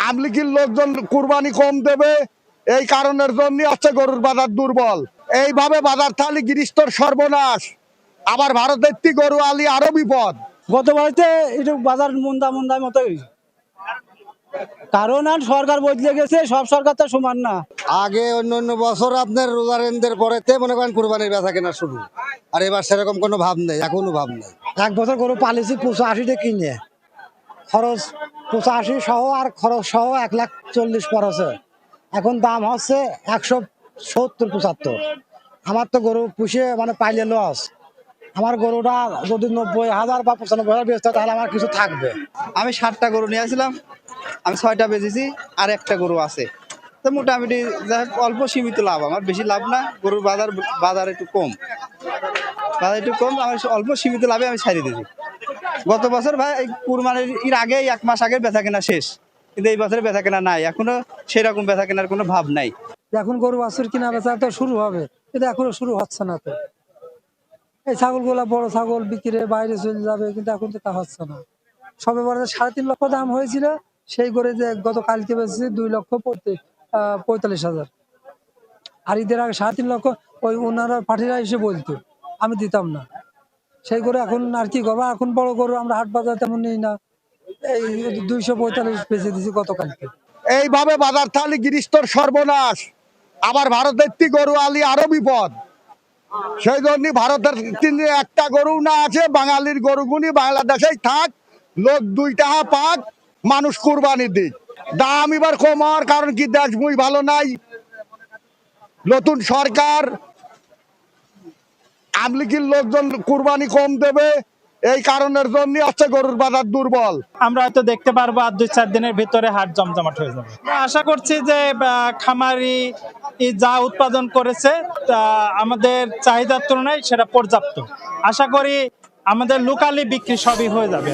আমলিগির লোকজন কুরবানি কম দেবে, এই কারণের জন্য হচ্ছে গরুর বাজার দুর্বল। এইভাবে বাজার থালি গৃহস্থর সর্বনাশ, আবার ভারতের গরু আলি আরো বিপদ। গতবারেতে একটু বাজার মন্দার মতো হয়েছে, কারণ আর সরকার বদলে গেছে, সব সরকার তো সমান না। আগে অন্য বছর আপনার রোজারেন্দের পরেতে মনে করেন কুরবানির বেচা কেনা শুরু, আর এবার সেরকম কোনো ভাব নেই, এখনো ভাব নেই। এক বছর গরু পালিছি 85টা কিনে, খরচ 85 সহ আর খরচ সহ 1,40,000 পড়েছে। এখন দাম হচ্ছে 170-75। আমার তো গরু পুষে মানে পাইলে লস। আমার গরুটা যদি 90,000 বা 95,000 বেচতে তাহলে আমার কিছু থাকবে। আমি 60টা গরু নিয়ে আসছিলাম, আমি 6টা বেচেছি, আর একটা গরু আছে। তো মোটামুটি অল্প সীমিত লাভ, আমার বেশি লাভ না। গরুর বাজার একটু কম, আমার অল্প সীমিত লাভে আমি ছাড়িয়ে দিয়েছি। গত বছর ভাই এই কুরবানির এর আগে 1 মাস আগে বেচা কেনা শেষ, কিন্তু এই বছরে বেচা কেনা নাই, এখনো সেরকম বেচা কেনার কোনো ভাব নাই। এখন গরু বাছুর কিনা বেচা তো শুরু হবে, কিন্তু এখনো শুরু হচ্ছে না। তো এই ছাগলগুলা বড় ছাগল বিক্রি বাইরে চলে যাবে, কিন্তু এখন তো তা হচ্ছে না। সবে বড় 3.5 লক্ষ দাম হয়েছিল, সেই করে যে গত কালকে বেচেছি 2,45,000। আর ঈদের আগে 3.5 লক্ষ ওই ওনারা পাঠিরা এসে বলতো, আমি দিতাম না। সেই করে এখন আর কি করবো, এখন বড় গরু আমরা হাট বাজার তেমন নেই না, এই 245 বেচে দিছি গতকালকে। এইভাবে বাজার থালি গৃহস্থর সর্বনাশ, আবার ভারতের গরু আলি আরো বিপদ। সেই জন্য ভারতের একটা গরু না আছে, বাঙালির গরুগুনি বাংলাদেশেই থাক, লোক 2 টাকা পাক, মানুষ কুরবানি দিক। দাম এবার কম হওয়ার কারণ কি, দেশ মুই ভালো নাই, নতুন সরকার, আমলিগির লোকজন কুরবানি কম দেবে, এই কারণের জন্য হচ্ছে গরুর বাজার দুর্বল। আমরা হয়তো দেখতে পারবো আর 2-4 দিনের ভিতরে হাট জমজমাট হয়ে যাবে। আশা করছি যে খামারি যা উৎপাদন করেছে তা আমাদের চাহিদার তুলনায় সেটা পর্যাপ্ত। আশা করি আমাদের লোকালি বিক্রি সবই হয়ে যাবে।